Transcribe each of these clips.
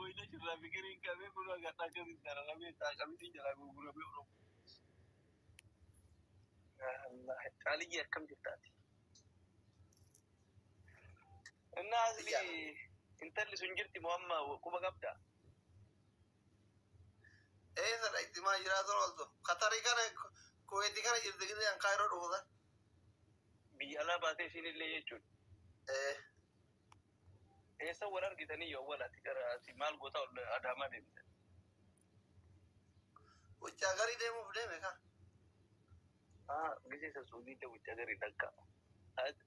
boyda shirra fikirin kabe kuno gata kabi tarame ta kabi tinjala gugura be oro Allah tali ya kam ditati الناس اللي انت اللي سنجرتي مهمة كوبا قبدا ايه ده الاجتماع جرات رولدو قطري كان كويتي كان جرت كده ان كايرو دوغا بيالا باتي سين اللي يجون ايه سوى ارغتني يو ولا تكرا سيمال غوتا اداما دي وچاغري ديمو فديمه كان غيسي سودي ته وچاغري دكا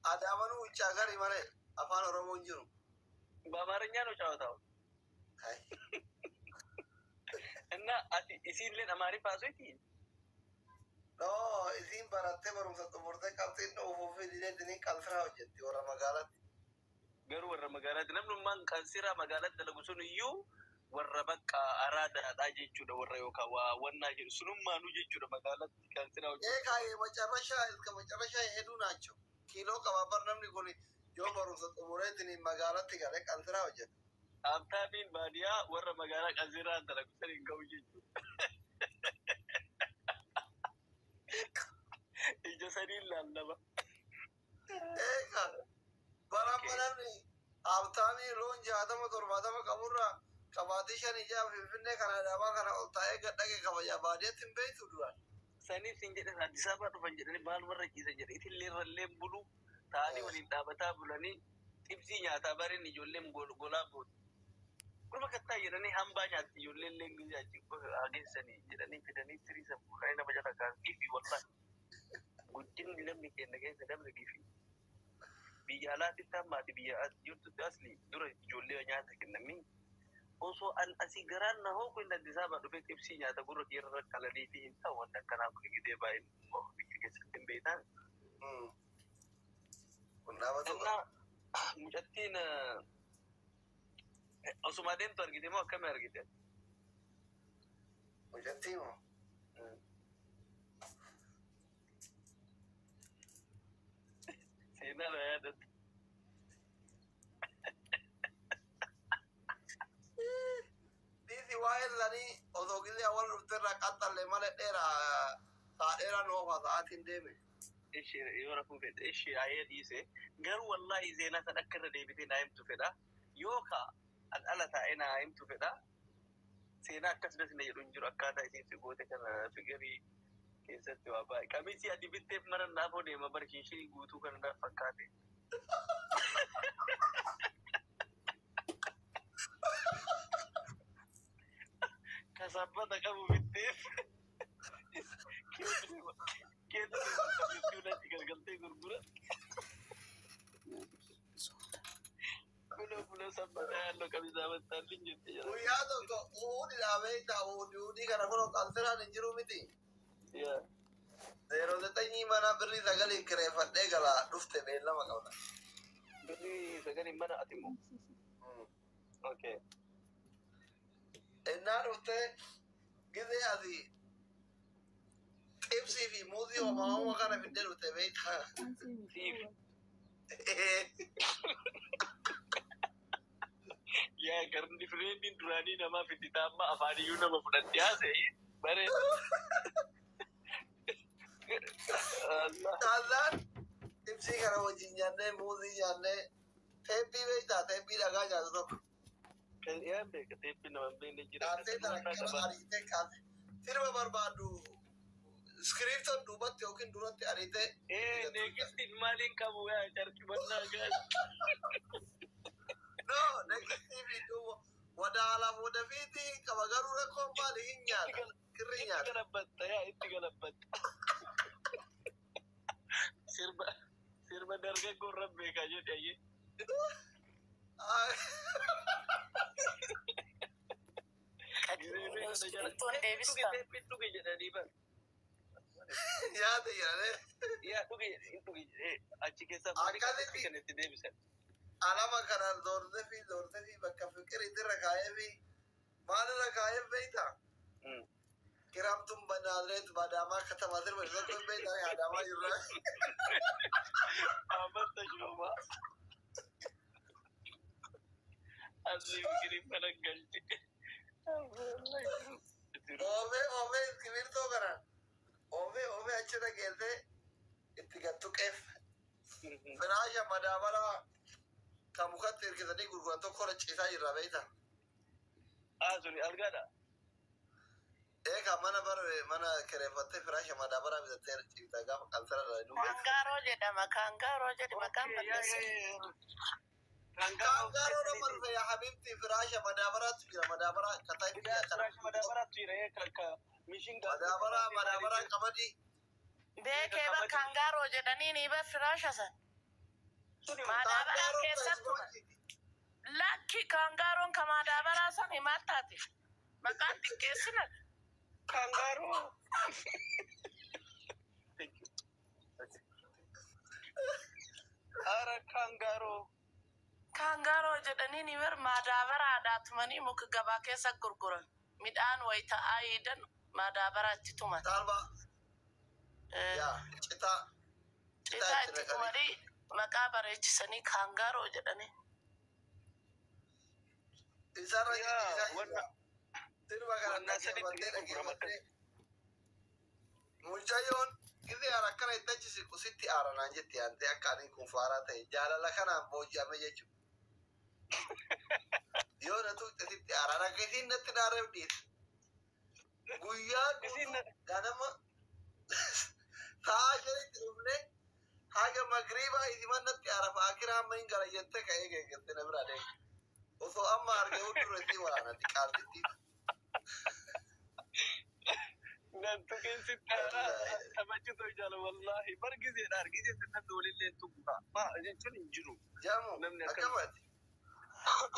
ادامانو وچاغري مره afaan oromoon jiru baamaranya no chaawtaw እና አቲ ኢሲልን አማሪ ፓሶቲ no isin baratte barumsa xumurte qabxin ofuufi dileedini qalsira hojjetti warra magaalatti garuu warra magaalatti namni man qalsira magaalatti dalagu sun iyyuu warra bakka araadaadha jechuudha warra yookaan waa wannaa jedhu sunummaanuu jechuudha magaalatti qalsira hojjetti kaayee macarrashaa hedduu naachoo kiiloo qabaabar namni kun yoo barumsa xumureetini magaalatti galee qalsira hojjeta abtaabiin baadiyaa warra magaalaa qalsiraan dalagu san hin qabu jechuudha ija sadiin laallaba barammanamni abtaamii loon 60-70 qaburra qabaatii 5 ijaa finfinnee kana dhaabaa kana ol taa'ee gadhage kabaja baadiyaatti hin beektu duraan saniif sin jedhan Addis Ababaa dhufan jedhanii maal warra ciisa jedhe itillee irrallee bulu taa'anii waliin dhaabataa bulanii xibsii nyaataa bareen ijoolleen golaa booda kurba kattaa jedhanii hambaa nyaatti ijoolleen leengu hageessanii jedhanii fidanii sirii sammuu kan nama jala kaasifi wallaan guddinni namni kenna keessa dabra gifi biyya alaatti tammaati biyya jirtutti asli dura ijoollee nyaata kennamii osoo an asii garaan na hoo kun Addis Ababaa dhufee xibsii nyaata gurra keerra qalanii fi hin ta'u wanta akkanaa kun gidee baay'ee biyya keessatti hin beektan mucattiin osuma deemtu argite moo akkami argite mucattii moo seenaa na yaadatu diisi waa'ee lanii osoo gisee awwal dhufteerraa qaxxalle malee dheeraa noofa sa'aatiin deeme ishi yoo rafuu fedhe ishi ayee dhiise garuu wallahi seenaa san akka irra deebitee naa himtu fedha yookaa an ala taa'ee naa himtu fedha seenaa akkasumas na jedhu hin jiru akkaataa isiin si goote kana fikirii keessatti waa baay'ee qamiisii ati bitteef mana naafoo deema barsiisii guutuu kana naaf fakkaate kasabbata qabu bitteef keessa galgaltee gurgura Kulo sabbata yaallo qamisaa battaalin jette jira guyyaa tokko uudi dhaabee ta'a uudii kana kun qalsiraan hin jiru miti 09 mana birrii 9 kireeffadhee gala dhufte beellama qabda birrii 9 mana ati immoo okay innaa dhufte gisee ati xibsii fi muuzii homaa kana fidde dhufte beektaa yaa garni fireemiin duraanii namaa fidditaa amma afaaniyyuu nama fudhatti haasa'e bare Taazaan xibsii kana wajjin nyaannee muuzii nyaannee teeppii beektaa teeppii dhagaa nyaatu tokko kan dhiyaan beeka teeppii nama hin beekne jira kaasee kana qaba ariitee kaasee firma barbaadu iskiriiptoon duubatti yookiin duratti ariitee neegistiin maaliin qabu yaa carqibannaa gaas no neegistiin duuba wadaala wadafiiti qaba garuu rakkoon maali hin nyaata kirri nyaata itti galabbatta yaa itti galabbatta sirba dargaggoon rabbeekaa jedhe ayyee yaada yaade yaa dhuge achi keessa itti deebisan alama kana doorte fi bakka fikir itirra kaayee fi maalirra kaayee beekta kiramtun banaalet badamaa katama sirba isatti beekta yaadamaa jirra amanta shoma Asli bikin penanggalti. Ove kibirto kana. Ove achira gerte ittigattu qef. Firaasha madabara kamukat irkitani gurguranto kora cisa jirra beita. Suni algada. Eka mana kerefatte firaasha madabara bitate cita gaf kansara la nu. Kangaro jedhama kan balleessu. Kangaro no marfe ya habibti firaasha madabara tujira madabara katai biya Firaasha madabara tujira ka mishin madabara kamadi. Beekee ba kangaro jedhanii ni ba firaasha san. Madabara keessattu. Lakki kangaroon ka madabara san himattaati. Maqaan xiqqeessina. Kangaro. Ara kangaro. Kangaro jedhanii ni bar madabara aatumanii muka gabaa keessa gurguran. Midhaan wayita aayidan madabara itti tuman. Talba. Ya, cita itti tumanii maqaa bareechisanii kangaro jedhanii. Isarra wanna sirba kana sadi mujayon kidi ara kana itachisi kusitti ara nanjetti ante akani kun fara tay jalala kana bojame jechu yo na tu titti ara na kidin natti na revdi guya ganama taajari tirumne haga magriba idiman natti ara fa akira main gara yente ka ege gette na brade oso amma arge udurati wala na tikalti nantu sittara tabachu to jala wallahi bargize dargize tan dolille tuba ma jechuun injiru jamu namni akamati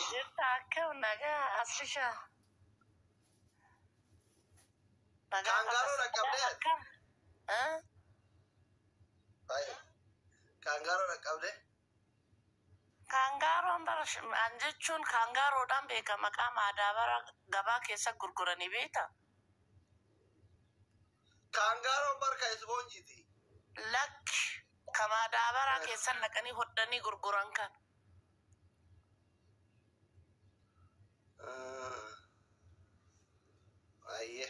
Jirta akka nagaa asrisha. Kangaro rakabde baik kangaro rakabde Kangaroon an jechuun kangaroodhaan beekama maqaa madabara gabaa keessa gurguranii beekta. kangaro barka isbonjiti Lakki ka madabara keessa naqanii hodhanii gurguran kan. ayye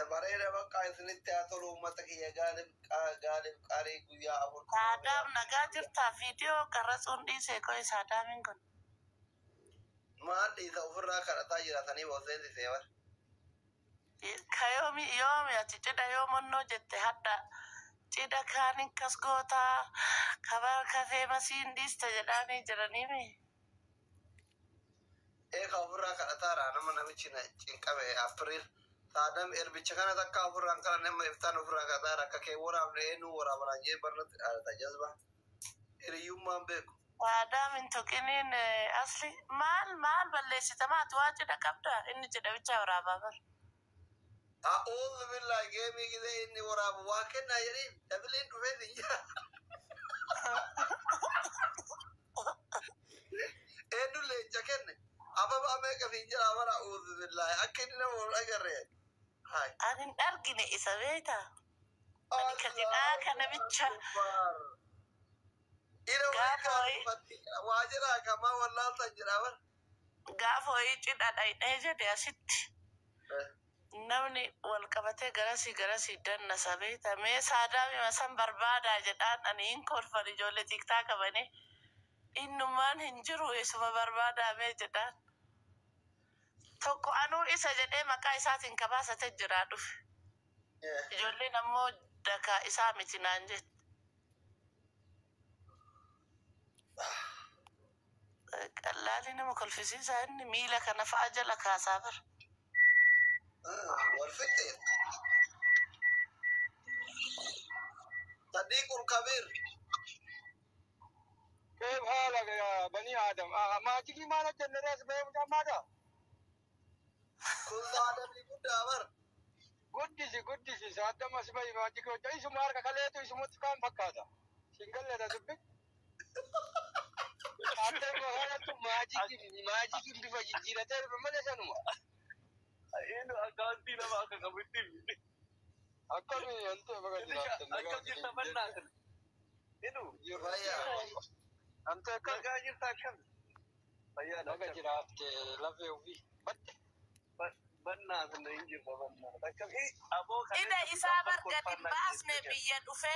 bareeda bakka isinitti haa tolu uummata kiyya gaalib qaarii guyyaa afur Saadaam nagaa jirta viidiyoo qarratsuun dhiisee qo'i saadaamiin kun. maal dhiisa ofirraa kadhataa jiratanii booseensi seebar Yoomi ati cidha yoomonnoo jette hadda cidha kaaniin kas gootaa kabar kafee masiin dhiista jedhaanii jiraniimi. eeka ofirraa kadhataara nama namichi na cinqabe april saadam erbicha kana takka ofirraan kana nama iftaan ofirraa kadhataara akka kee waraabne eenyu waraabanaan jee barnatti dhaadata jazba hiriyyummaan beeku Saadaamin tuqiniin asli maal balleessitamaatu waa cidha qabda inni cidha bichaa waraabaa bar. a'uudhu billahi geemii gidee inni waraabu waa kennaa jedhiin dabiliin dhufee sinjaa eenyu leenca kenne ababa meeqa sinjaa bara a'uudhu billahi akka inni nama ol agarree hai Anin argine isa beekta. Ani ka cidhaa kana bicha. waajira kamaa wallaaltan jedha bar Gaafa wayii cidha dhayidhee jedhe asitti. Namni wal qabatee garasii dannasa beekta. Mee saadaami masan barbaadaa jedhaan ani hin kolfan ijoollee tiktaa qabanii. Innummaan hin jiru isuma barbaadaa mee jedhaan. Tokko anuu isa jedhee maqaa isaatiin kabaasatee jiraa dhufe. Ijoolleen ammoo dakaa isaa miti naan jette. Qallaali nama kolfisiisaa inni miila kana fa'a jala kaasaa bara. والفكر صديق الكبير كيف حالك يا بني آدم؟ ما تجي معنا الناس بيوم جماعة؟ كل آدم يقول أمر قدسي ساعة ما سمعي ما تجي وجاي سمارك خليته يسموت كام فكاتا سينجل لا تدبك حتى ما هذا ماجيك بفجي جيرته بمن سنما ಏನು ಅಗಾಂತಿ ನಮ್ಮ ಅಕ್ಕ ಬಿಟ್ಟಿವಿ أكمل أنت بقى ಅಕ್ಕ ಚಿತ್ತ ಬಣ್ಣ ಏನು Vaya Ante kan Nagaa jirtaa kam? Fayyaadha. naga jiraafte lafee ofii badde. Bannaa sana hin jirre bannaa. Akkam aboo Ida isaa bargadi baasne biyya dhufe